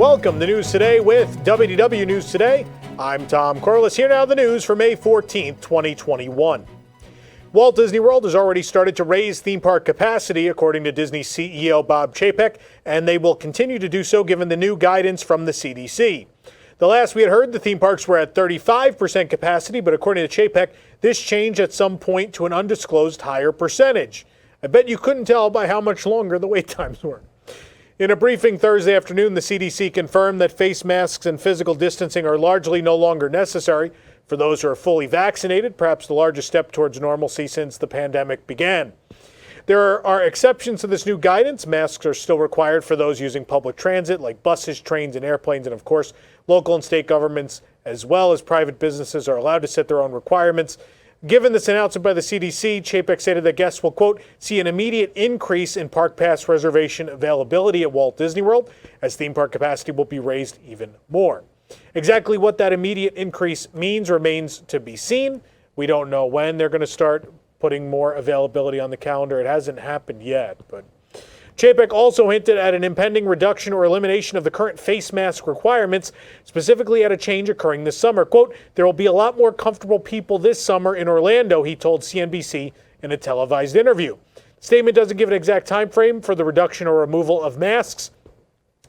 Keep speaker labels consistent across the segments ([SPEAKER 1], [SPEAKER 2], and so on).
[SPEAKER 1] Welcome to News Today with WDW News Today. I'm Tom Corliss. Here now the news for May 14th, 2021. Walt Disney World has already started to raise theme park capacity, according to Disney CEO Bob Chapek, and they will continue to do so given the new guidance from the CDC. The last we had heard, the theme parks were at 35% capacity, but according to Chapek, this changed at some point to an undisclosed higher percentage. I bet you couldn't tell by how much longer the wait times were. In a briefing Thursday afternoon, the CDC confirmed that face masks and physical distancing are largely no longer necessary for those who are fully vaccinated, perhaps the largest step towards normalcy since the pandemic began. There are exceptions to this new guidance. Masks are still required for those using public transit, like buses, trains, and airplanes, and of course, local and state governments, as well as private businesses, are allowed to set their own requirements. Given this announcement by the CDC, Chapek stated that guests will, quote, see an immediate increase in park pass reservation availability at Walt Disney World, as theme park capacity will be raised even more. Exactly what that immediate increase means remains to be seen. We don't know when they're going to start putting more availability on the calendar. It hasn't happened yet, but Chapek also hinted at an impending reduction or elimination of the current face mask requirements, specifically at a change occurring this summer. Quote, there will be a lot more comfortable people this summer in Orlando, he told CNBC in a televised interview. The statement doesn't give an exact time frame for the reduction or removal of masks,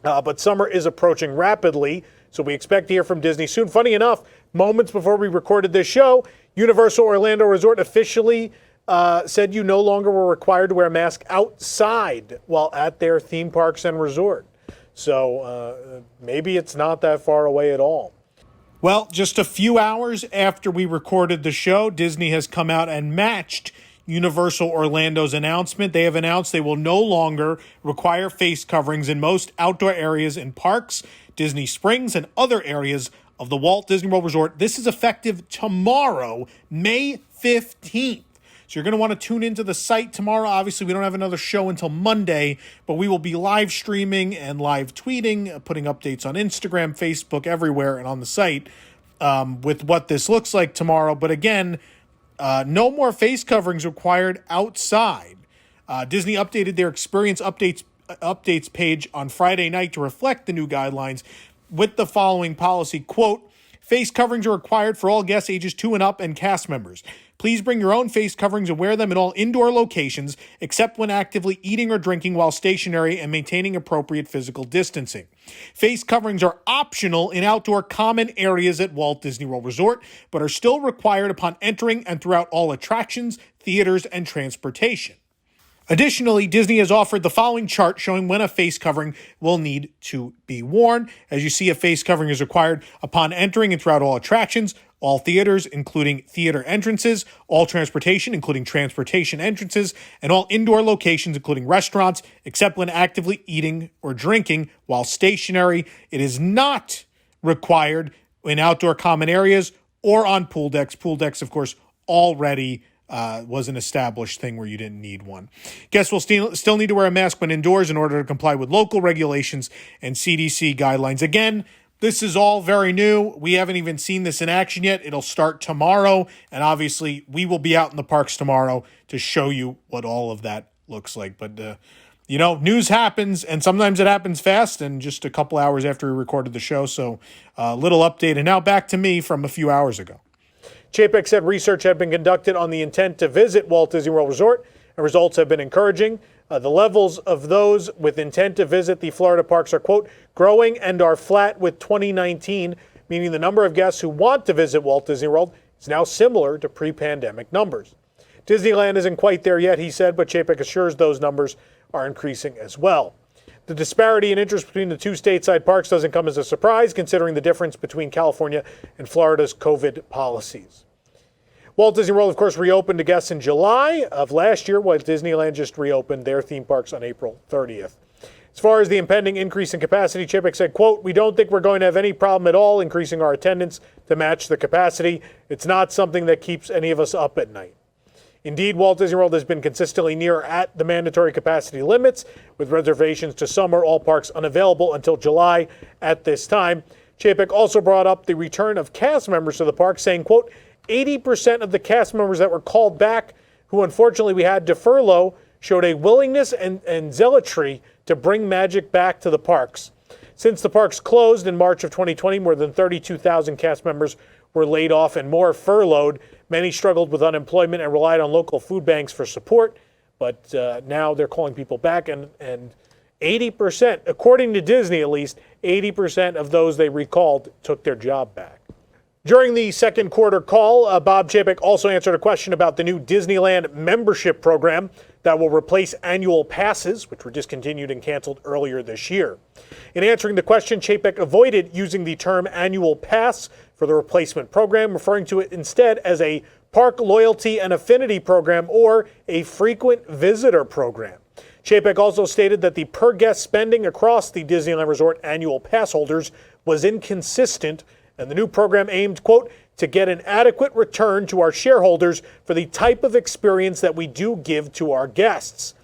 [SPEAKER 1] but summer is approaching rapidly, so we expect to hear from Disney soon. Funny enough, moments before we recorded this show, Universal Orlando Resort officially said you no longer were required to wear a mask outside while at their theme parks and resort. So maybe it's not that far away at all. Well, just a few hours after we recorded the show, Disney has come out and matched Universal Orlando's announcement. They have announced they will no longer require face coverings in most outdoor areas in parks, Disney Springs, and other areas of the Walt Disney World Resort. This is effective tomorrow, May 15th. So you're going to want to tune into the site tomorrow. Obviously, we don't have another show until Monday, but we will be live streaming and live tweeting, putting updates on Instagram, Facebook, everywhere, and on the site with what this looks like tomorrow. But again, no more face coverings required outside. Disney updated their experience updates page on Friday night to reflect the new guidelines with the following policy, quote, face coverings are required for all guests ages 2 and up and cast members. Please bring your own face coverings and wear them in all indoor locations, except when actively eating or drinking while stationary and maintaining appropriate physical distancing. Face coverings are optional in outdoor common areas at Walt Disney World Resort, but are still required upon entering and throughout all attractions, theaters, and transportation. Additionally, Disney has offered the following chart showing when a face covering will need to be worn. As you see, a face covering is required upon entering and throughout all attractions, all theaters, including theater entrances, all transportation, including transportation entrances, and all indoor locations, including restaurants, except when actively eating or drinking while stationary. It is not required in outdoor common areas or on pool decks. Pool decks, of course, already was an established thing where you didn't need one. Guests will still need to wear a mask when indoors in order to comply with local regulations and CDC guidelines. Again, this is all very new. We haven't even seen this in action yet. It'll start tomorrow, and obviously we will be out in the parks tomorrow to show you what all of that looks like. But, news happens, and sometimes it happens fast, and just a couple hours after we recorded the show. So a little update, and now back to me from a few hours ago. Chapek said research had been conducted on the intent to visit Walt Disney World Resort, and results have been encouraging. The levels of those with intent to visit the Florida parks are, quote, growing and are flat with 2019, meaning the number of guests who want to visit Walt Disney World is now similar to pre-pandemic numbers. Disneyland isn't quite there yet, he said, but Chapek assures those numbers are increasing as well. The disparity in interest between the two stateside parks doesn't come as a surprise, considering the difference between California and Florida's COVID policies. Walt Disney World, of course, reopened to guests in July of last year, while Disneyland just reopened their theme parks on April 30th. As far as the impending increase in capacity, Chapek said, quote, we don't think we're going to have any problem at all increasing our attendance to match the capacity. It's not something that keeps any of us up at night. Indeed, Walt Disney World has been consistently near at the mandatory capacity limits, with reservations to some or all parks unavailable until July at this time. Chapek also brought up the return of cast members to the park, saying, quote, 80% of the cast members that were called back, who unfortunately we had to furlough, showed a willingness and zealotry to bring magic back to the parks. Since the parks closed in March of 2020, more than 32,000 cast members were laid off and more furloughed. Many struggled with unemployment and relied on local food banks for support. But now they're calling people back, and 80%, according to Disney at least, 80% of those they recalled took their job back. During the second quarter call, Bob Chapek also answered a question about the new Disneyland membership program that will replace annual passes, which were discontinued and canceled earlier this year. In answering the question, Chapek avoided using the term annual pass for the replacement program, referring to it instead as a park loyalty and affinity program or a frequent visitor program. Chapek also stated that the per-guest spending across the Disneyland Resort annual pass holders was inconsistent, and the new program aimed, quote, to get an adequate return to our shareholders for the type of experience that we do give to our guests.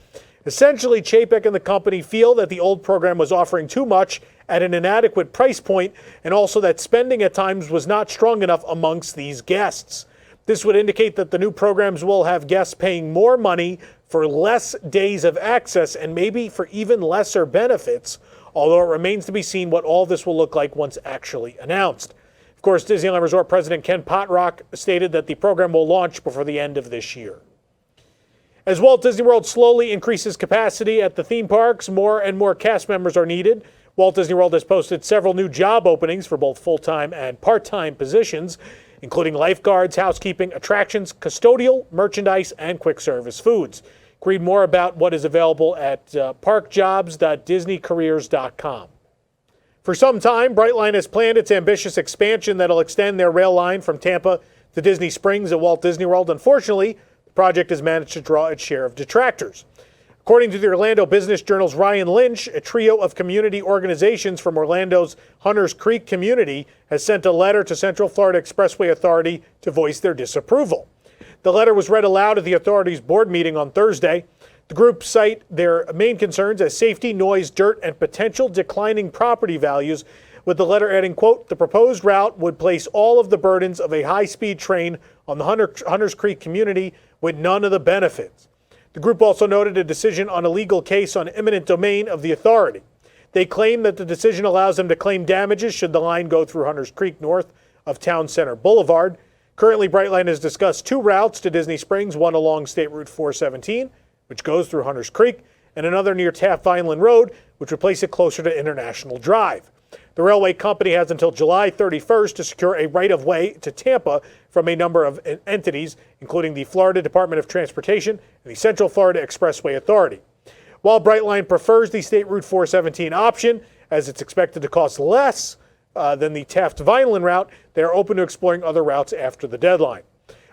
[SPEAKER 1] Essentially, Chapek and the company feel that the old program was offering too much at an inadequate price point, and also that spending at times was not strong enough amongst these guests. This would indicate that the new programs will have guests paying more money for less days of access and maybe for even lesser benefits, although it remains to be seen what all this will look like once actually announced. Of course, Disneyland Resort President Ken Potrock stated that the program will launch before the end of this year. As Walt Disney World slowly increases capacity at the theme parks, more and more cast members are needed. Walt Disney World has posted several new job openings for both full-time and part-time positions, including lifeguards, housekeeping, attractions, custodial, merchandise, and quick-service foods. Read more about what is available at parkjobs.disneycareers.com. For some time, Brightline has planned its ambitious expansion that'll extend their rail line from Tampa to Disney Springs at Walt Disney World. Unfortunately, the project has managed to draw its share of detractors. According to the Orlando Business Journal's Ryan Lynch, a trio of community organizations from Orlando's Hunters Creek community has sent a letter to Central Florida Expressway Authority to voice their disapproval. The letter was read aloud at the authority's board meeting on Thursday. The group cite their main concerns as safety, noise, dirt, and potential declining property values, with the letter adding, quote, the proposed route would place all of the burdens of a high-speed train on the Hunters Creek community with none of the benefits. The group also noted a decision on a legal case on eminent domain of the authority. They claim that the decision allows them to claim damages should the line go through Hunters Creek north of Town Center Boulevard. Currently, Brightline has discussed two routes to Disney Springs, one along State Route 417, which goes through Hunters Creek, and another near Taft-Vineland Road, which would place it closer to International Drive. The railway company has until July 31st to secure a right-of-way to Tampa from a number of entities, including the Florida Department of Transportation and the Central Florida Expressway Authority. While Brightline prefers the State Route 417 option, as it's expected to cost less than the Taft-Vineland route, they are open to exploring other routes after the deadline.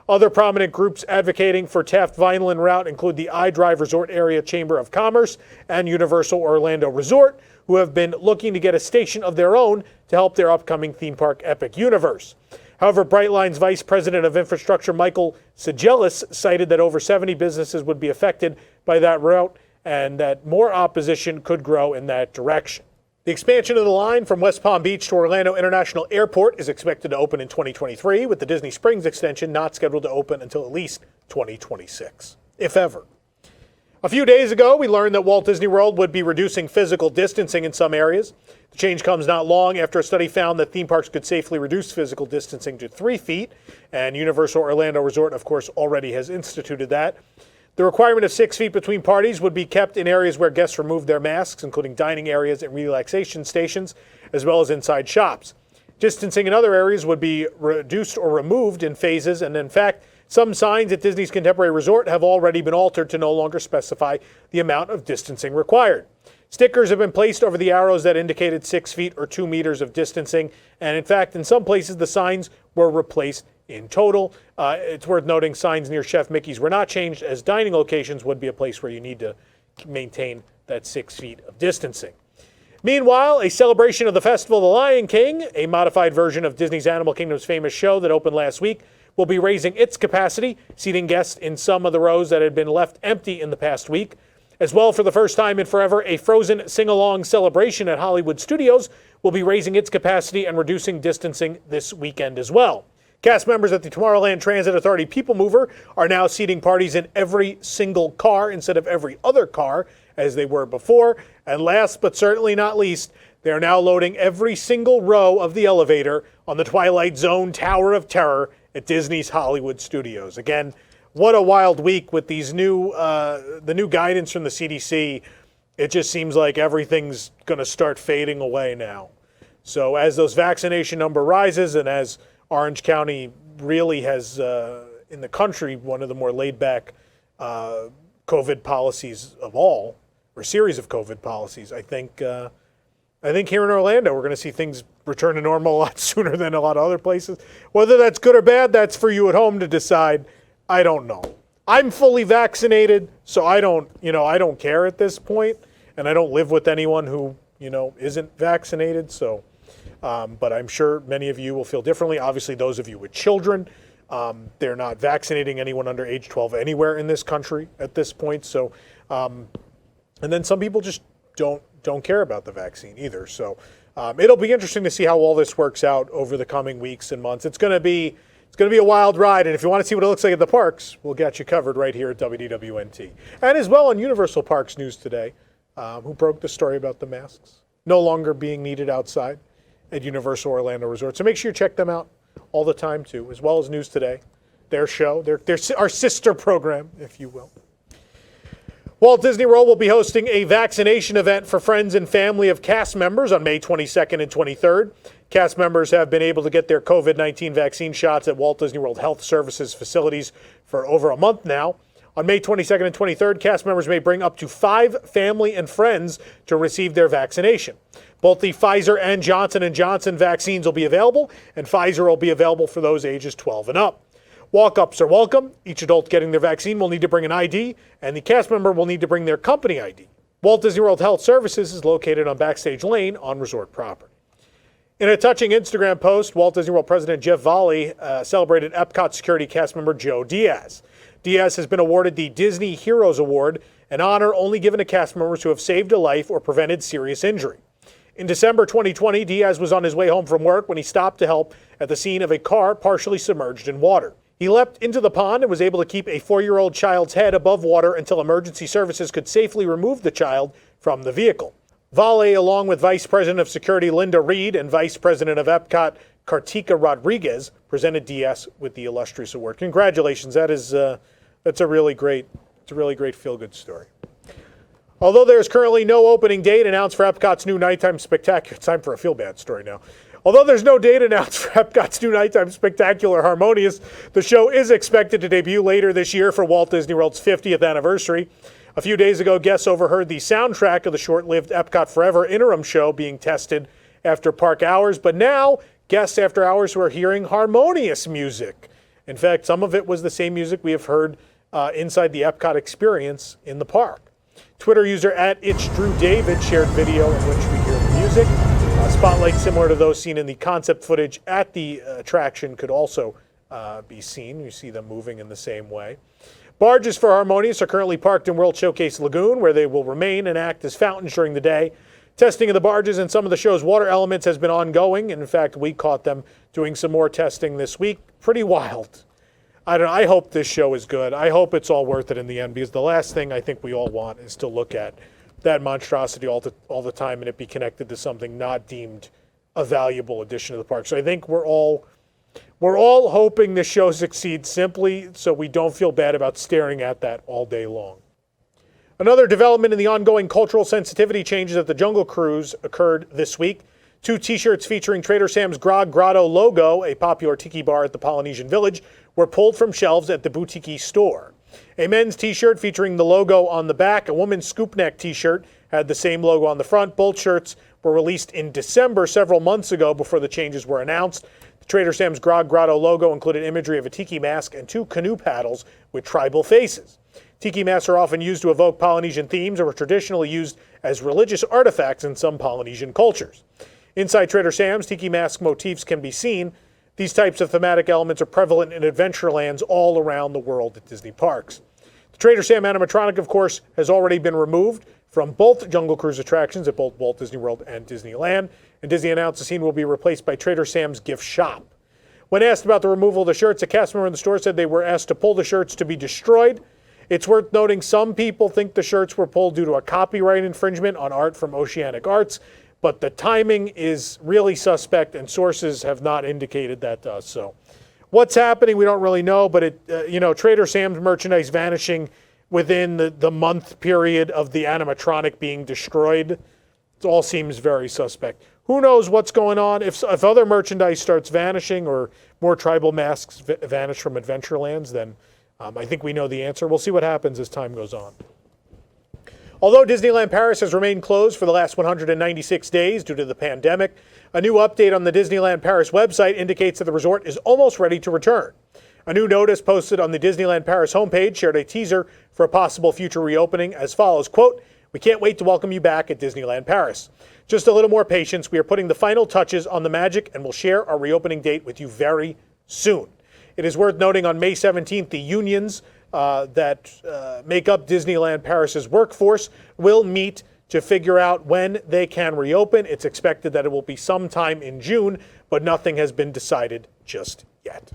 [SPEAKER 1] Other prominent groups advocating for Taft-Vineland route include the iDrive Resort Area Chamber of Commerce and Universal Orlando Resort, who have been looking to get a station of their own to help their upcoming theme park Epic Universe. However, Brightline's Vice President of Infrastructure, Michael Sigelis, cited that over 70 businesses would be affected by that route and that more opposition could grow in that direction. The expansion of the line from West Palm Beach to Orlando International Airport is expected to open in 2023, with the Disney Springs extension not scheduled to open until at least 2026, if ever. A few days ago, we learned that Walt Disney World would be reducing physical distancing in some areas. The change comes not long after a study found that theme parks could safely reduce physical distancing to 3 feet, and Universal Orlando Resort, of course, already has instituted that. The requirement of 6 feet between parties would be kept in areas where guests remove their masks, including dining areas and relaxation stations, as well as inside shops. Distancing in other areas would be reduced or removed in phases, and in fact, some signs at Disney's Contemporary Resort have already been altered to no longer specify the amount of distancing required. Stickers have been placed over the arrows that indicated 6 feet or 2 meters of distancing, and in fact, in some places, the signs were replaced in total. It's worth noting signs near Chef Mickey's were not changed, as dining locations would be a place where you need to maintain that 6 feet of distancing. Meanwhile, a celebration of the Festival of the Lion King, a modified version of Disney's Animal Kingdom's famous show that opened last week, will be raising its capacity, seating guests in some of the rows that had been left empty in the past week. As well, for the first time in forever, a Frozen sing-along celebration at Hollywood Studios will be raising its capacity and reducing distancing this weekend as well. Cast members at the Tomorrowland Transit Authority People Mover are now seating parties in every single car instead of every other car, as they were before. And last but certainly not least, They are now loading every single row of the elevator on the Twilight Zone Tower of Terror at Disney's Hollywood Studios. Again, what a wild week with these the new guidance from the CDC. It just seems like everything's going to start fading away now. So as those vaccination number rises and as Orange County really has, in the country, one of the more laid-back COVID policies of all, or series of COVID policies, I think here in Orlando we're going to see things return to normal a lot sooner than a lot of other places. Whether that's good or bad, that's for you at home to decide. I don't know. I'm fully vaccinated, so I don't care at this point, and I don't live with anyone who, isn't vaccinated. So, but I'm sure many of you will feel differently. Obviously, those of you with children, they're not vaccinating anyone under age 12 anywhere in this country at this point. So, and then some people just don't care about the vaccine either. So, it'll be interesting to see how all this works out over the coming weeks and months. It's going to be a wild ride, and if you want to see what it looks like at the parks, we'll get you covered right here at WDWNT. And as well on Universal Parks News Today, who broke the story about the masks no longer being needed outside at Universal Orlando Resort. So make sure you check them out all the time, too, as well as News Today, their show, our sister program, if you will. Walt Disney World will be hosting a vaccination event for friends and family of cast members on May 22nd and 23rd. Cast members have been able to get their COVID-19 vaccine shots at Walt Disney World Health Services facilities for over a month now. On May 22nd and 23rd, cast members may bring up to 5 family and friends to receive their vaccination. Both the Pfizer and Johnson & Johnson vaccines will be available, and Pfizer will be available for those ages 12 and up. Walk-ups are welcome. Each adult getting their vaccine will need to bring an ID, and the cast member will need to bring their company ID. Walt Disney World Health Services is located on Backstage Lane on resort property. In a touching Instagram post, Walt Disney World President Jeff Volley celebrated Epcot security cast member Joe Diaz. Diaz has been awarded the Disney Heroes Award, an honor only given to cast members who have saved a life or prevented serious injury. In December 2020, Diaz was on his way home from work when he stopped to help at the scene of a car partially submerged in water. He leapt into the pond and was able to keep a 4-year-old child's head above water until emergency services could safely remove the child from the vehicle. Volley, along with Vice President of Security Linda Reed and Vice President of Epcot Kartika Rodriguez, presented Diaz with the illustrious award. Congratulations! That's a really great feel-good story. Although there is currently no opening date announced for Epcot's new nighttime spectacular, it's time for a feel-bad story now. Although there's no date announced for Epcot's new nighttime spectacular Harmonious, the show is expected to debut later this year for Walt Disney World's 50th anniversary. A few days ago, guests overheard the soundtrack of the short-lived Epcot Forever interim show being tested after park hours, but now guests after hours were hearing Harmonious music. In fact, some of it was the same music we have heard inside the Epcot experience in the park. Twitter user @It'sDrewDavid shared video in which we hear the music. Spotlights similar to those seen in the concept footage at the attraction could also be seen. You see them moving in the same way. Barges for Harmonious are currently parked in World Showcase Lagoon, where they will remain and act as fountains during the day. Testing of the barges and some of the show's water elements has been ongoing. In fact, we caught them doing some more testing this week. Pretty wild. I hope this show is good. I hope it's all worth it in the end, because the last thing I think we all want is to look at that monstrosity all the time and it be connected to something not deemed a valuable addition to the park. So I think we're all hoping this show succeeds, simply so we don't feel bad about staring at that all day long. Another development in the ongoing cultural sensitivity changes at the Jungle Cruise occurred this week. 2 T-shirts featuring Trader Sam's Grog Grotto logo, a popular tiki bar at the Polynesian Village, were pulled from shelves at the boutique store. A men's T-shirt featuring the logo on the back, a woman's scoop neck T-shirt had the same logo on the front. Both shirts were released in December, several months ago, before the changes were announced. The Trader Sam's Grog Grotto logo included imagery of a tiki mask and 2 canoe paddles with tribal faces. Tiki masks are often used to evoke Polynesian themes and were traditionally used as religious artifacts in some Polynesian cultures. Inside Trader Sam's, tiki mask motifs can be seen. These types of thematic elements are prevalent in Adventurelands all around the world at Disney parks. The Trader Sam animatronic, of course, has already been removed from both Jungle Cruise attractions at both Walt Disney World and Disneyland, and Disney announced the scene will be replaced by Trader Sam's gift shop. When asked about the removal of the shirts, a cast member in the store said they were asked to pull the shirts to be destroyed. It's worth noting some people think the shirts were pulled due to a copyright infringement on art from Oceanic Arts, but the timing is really suspect, and sources have not indicated that to us. So what's happening, we don't really know, but Trader Sam's merchandise vanishing within the month period of the animatronic being destroyed, it all seems very suspect. Who knows what's going on? If other merchandise starts vanishing or more tribal masks vanish from Adventurelands, then I think we know the answer. We'll see what happens as time goes on. Although Disneyland Paris has remained closed for the last 196 days due to the pandemic, a new update on the Disneyland Paris website indicates that the resort is almost ready to return. A new notice posted on the Disneyland Paris homepage shared a teaser for a possible future reopening as follows, quote, "We can't wait to welcome you back at Disneyland Paris. Just a little more patience. We are putting the final touches on the magic and will share our reopening date with you very soon." It is worth noting on May 17th, the unions that make up Disneyland Paris's workforce will meet to figure out when they can reopen. It's expected that it will be sometime in June, but nothing has been decided just yet.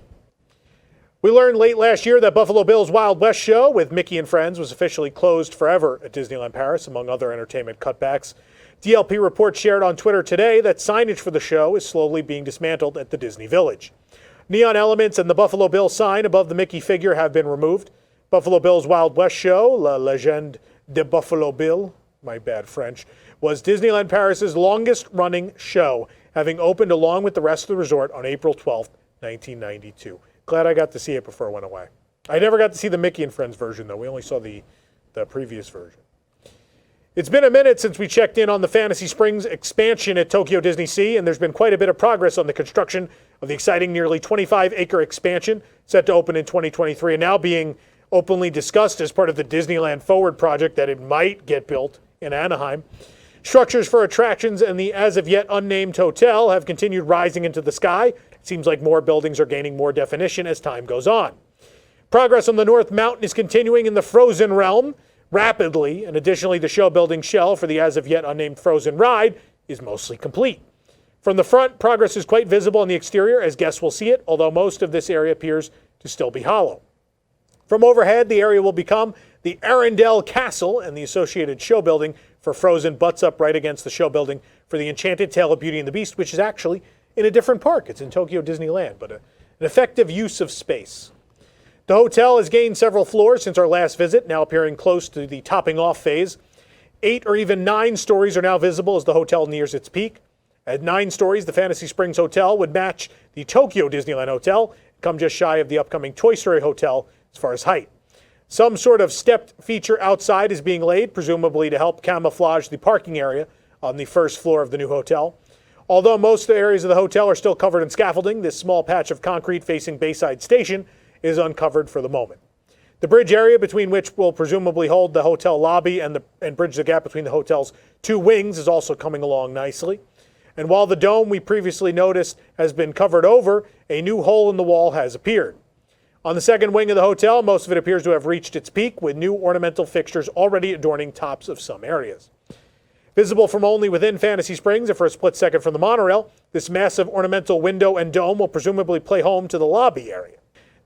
[SPEAKER 1] We learned late last year that Buffalo Bill's Wild West show with Mickey and Friends was officially closed forever at Disneyland Paris, among other entertainment cutbacks. DLP reports shared on Twitter today that signage for the show is slowly being dismantled at the Disney Village. Neon elements and the Buffalo Bill sign above the Mickey figure have been removed. Buffalo Bill's Wild West show, La Légende de Buffalo Bill, my bad French, was Disneyland Paris's longest-running show, having opened along with the rest of the resort on April 12, 1992. Glad I got to see it before it went away. I never got to see the Mickey and Friends version, though. We only saw the previous version. It's been a minute since we checked in on the Fantasy Springs expansion at Tokyo DisneySea, and there's been quite a bit of progress on the construction of the exciting nearly 25-acre expansion set to open in 2023 and now being openly discussed as part of the Disneyland Forward project that it might get built in Anaheim. Structures for attractions and the as-of-yet unnamed hotel have continued rising into the sky. It seems like more buildings are gaining more definition as time goes on. Progress on the North Mountain is continuing in the Frozen realm rapidly, and additionally, the show building shell for the as-of-yet unnamed Frozen ride is mostly complete. From the front, progress is quite visible on the exterior as guests will see it, although most of this area appears to still be hollow. From overhead, the area will become the Arendelle Castle, and the associated show building for Frozen butts up right against the show building for the Enchanted Tale of Beauty and the Beast, which is actually in a different park. It's in Tokyo Disneyland, but an effective use of space. The hotel has gained several floors since our last visit, now appearing close to the topping off phase. 8 or even 9 stories are now visible as the hotel nears its peak. At 9 stories, the Fantasy Springs Hotel would match the Tokyo Disneyland Hotel, and come just shy of the upcoming Toy Story Hotel as far as height. Some sort of stepped feature outside is being laid, presumably to help camouflage the parking area on the first floor of the new hotel. Although most of the areas of the hotel are still covered in scaffolding, this small patch of concrete facing Bayside Station is uncovered for the moment. The bridge area, between which will presumably hold the hotel lobby and bridge the gap between the hotel's 2 wings, is also coming along nicely. And while the dome we previously noticed has been covered over, a new hole in the wall has appeared. On the second wing of the hotel, most of it appears to have reached its peak, with new ornamental fixtures already adorning tops of some areas. Visible from only within Fantasy Springs and for a split second from the monorail, this massive ornamental window and dome will presumably play home to the lobby area.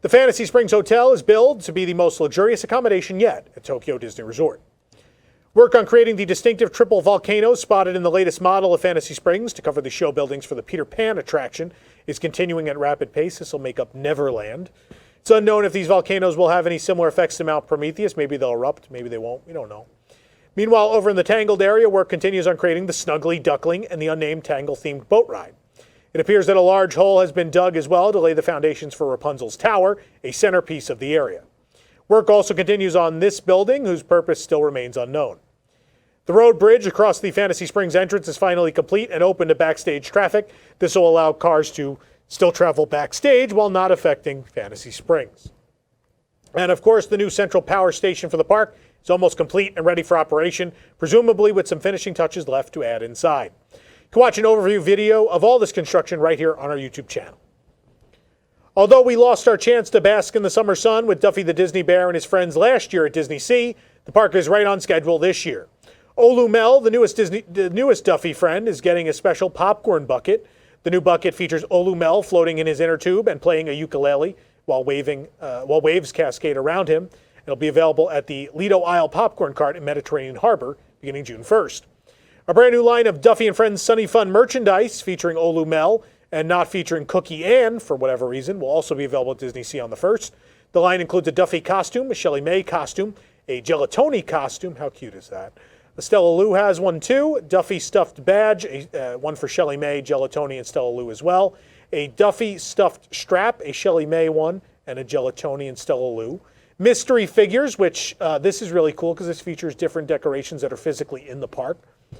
[SPEAKER 1] The Fantasy Springs Hotel is billed to be the most luxurious accommodation yet at Tokyo Disney Resort. Work on creating the distinctive triple volcanoes spotted in the latest model of Fantasy Springs to cover the show buildings for the Peter Pan attraction is continuing at rapid pace. This will make up Neverland. It's unknown if these volcanoes will have any similar effects to Mount Prometheus. Maybe they'll erupt, maybe they won't. We don't know. Meanwhile, over in the Tangled area, work continues on creating the Snuggly Duckling and the unnamed Tangle-themed boat ride. It appears that a large hole has been dug as well to lay the foundations for Rapunzel's Tower, a centerpiece of the area. Work also continues on this building, whose purpose still remains unknown. The road bridge across the Fantasy Springs entrance is finally complete and open to backstage traffic. This will allow cars to still travel backstage while not affecting Fantasy Springs. And of course, the new central power station for the park is almost complete and ready for operation, presumably with some finishing touches left to add inside. You can watch an overview video of all this construction right here on our YouTube channel. Although we lost our chance to bask in the summer sun with Duffy the Disney Bear and his friends last year at DisneySea, the park is right on schedule this year. Olu Mel, the newest Duffy friend, is getting a special popcorn bucket. The new bucket features Olu Mel floating in his inner tube and playing a ukulele while waves cascade around him. It'll be available at the Lido Isle popcorn cart in Mediterranean Harbor beginning June 1st. A brand new line of Duffy and Friends Sunny Fun merchandise featuring Olu Mel and not featuring Cookie Ann for whatever reason will also be available at DisneySea on the 1st. The line includes a Duffy costume, a Shelley May costume, a Gelatoni costume. How cute is that? Stella Lou has one too. Duffy stuffed badge, one for Shelley May, Gelatoni, and Stella Lou as well. A Duffy stuffed strap, a Shelley May one, and a Gelatoni and Stella Lou. Mystery figures, which this is really cool because this features different decorations that are physically in the park.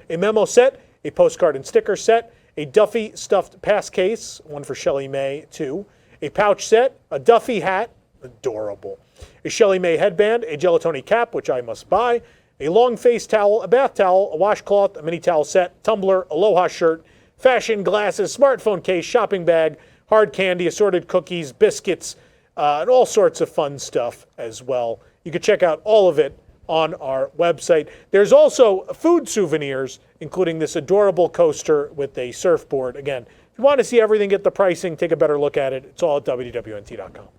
[SPEAKER 1] A memo set, a postcard and sticker set, a Duffy stuffed pass case, one for Shelley May too. A pouch set, a Duffy hat, adorable. A Shelley May headband, a Gelatoni cap, which I must buy. A long face towel, a bath towel, a washcloth, a mini towel set, tumbler, aloha shirt, fashion glasses, smartphone case, shopping bag, hard candy, assorted cookies, biscuits, and all sorts of fun stuff as well. You can check out all of it on our website. There's also food souvenirs, including this adorable coaster with a surfboard. Again, if you want to see everything, get the pricing, take a better look at it. It's all at WDWNT.com.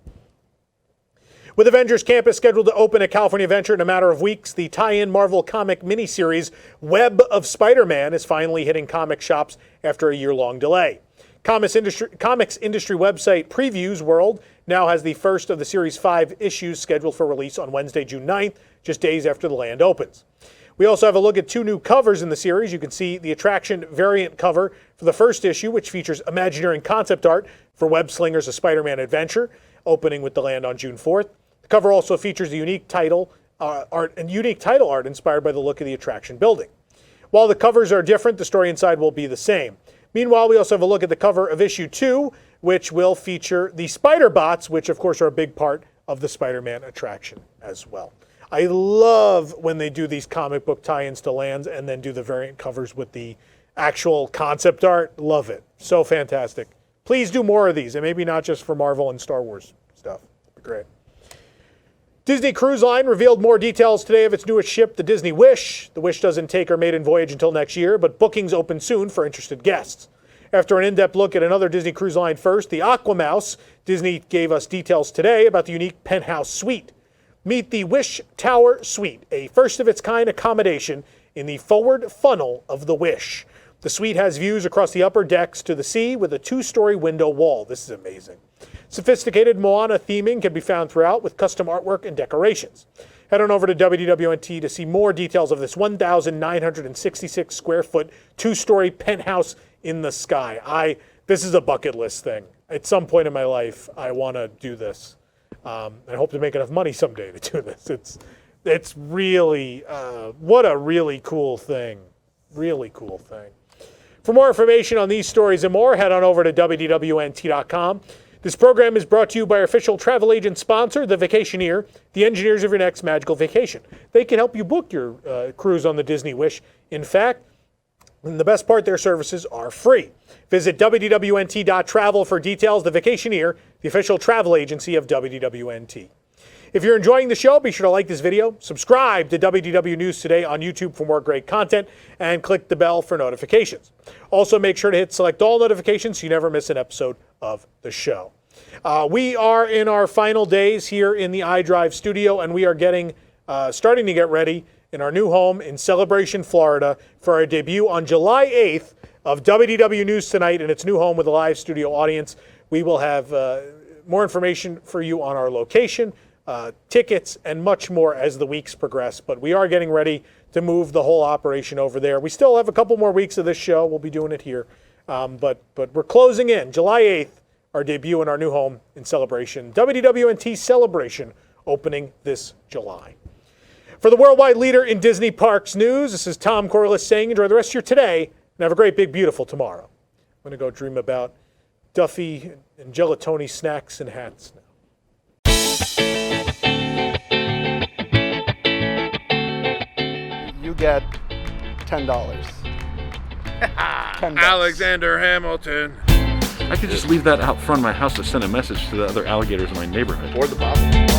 [SPEAKER 1] With Avengers Campus scheduled to open at California Adventure in a matter of weeks, the tie-in Marvel comic miniseries Web of Spider-Man is finally hitting comic shops after a year-long delay. Comics industry website Previews World now has the first of the series' 5 issues scheduled for release on Wednesday, June 9th, just days after the land opens. We also have a look at 2 new covers in the series. You can see the attraction variant cover for the first issue, which features Imagineering concept art for Web Slingers: A Spider-Man Adventure, opening with the land on June 4th. The cover also features the unique title art inspired by the look of the attraction building. While the covers are different, the story inside will be the same. Meanwhile, we also have a look at the cover of issue 2, which will feature the Spider Bots, which of course are a big part of the Spider-Man attraction as well. I love when they do these comic book tie-ins to lands and then do the variant covers with the actual concept art. Love it. So fantastic. Please do more of these, and maybe not just for Marvel and Star Wars stuff. That'd be great. Disney Cruise Line revealed more details today of its newest ship, the Disney Wish. The Wish doesn't take her maiden voyage until next year, but bookings open soon for interested guests. After an in-depth look at another Disney Cruise Line first, the Aquamouse, Disney gave us details today about the unique penthouse suite. Meet the Wish Tower Suite, a first-of-its-kind accommodation in the forward funnel of the Wish. The suite has views across the upper decks to the sea with a 2-story window wall. This is amazing. Sophisticated Moana theming can be found throughout with custom artwork and decorations. Head on over to WDWNT to see more details of this 1,966 square foot, 2-story penthouse in the sky. This is a bucket list thing. At some point in my life, I want to do this. I hope to make enough money someday to do this. It's really, what a really cool thing. Really cool thing. For more information on these stories and more, head on over to WDWNT.com. This program is brought to you by our official travel agent sponsor, The Vacationeer, the engineers of your next magical vacation. They can help you book your cruise on the Disney Wish. In fact, and the best part, their services are free. Visit WDWNT.travel for details. The Vacationeer, the official travel agency of WDWNT. If you're enjoying the show, be sure to like this video, subscribe to WDW News Today on YouTube for more great content, and click the bell for notifications. Also, make sure to hit select all notifications so you never miss an episode of the show. We are in our final days here in the iDrive studio, and we are starting to get ready in our new home in Celebration, Florida, for our debut on July 8th of WDW News Tonight in its new home with a live studio audience. We will have more information for you on our location, tickets, and much more as the weeks progress. But we are getting ready to move the whole operation over there. We still have a couple more weeks of this show. We'll be doing it here. But we're closing in. July 8th, our debut in our new home in Celebration. WDWNT Celebration opening this July. For the worldwide leader in Disney Parks news, this is Tom Corliss saying enjoy the rest of your today and have a great, big, beautiful tomorrow. I'm going to go dream about Duffy and Gelatoni snacks and hats now.
[SPEAKER 2] You get $10. $10.
[SPEAKER 3] Alexander Hamilton.
[SPEAKER 4] I could just leave that out front of my house to send a message to the other alligators in my neighborhood.
[SPEAKER 2] Or the bottom.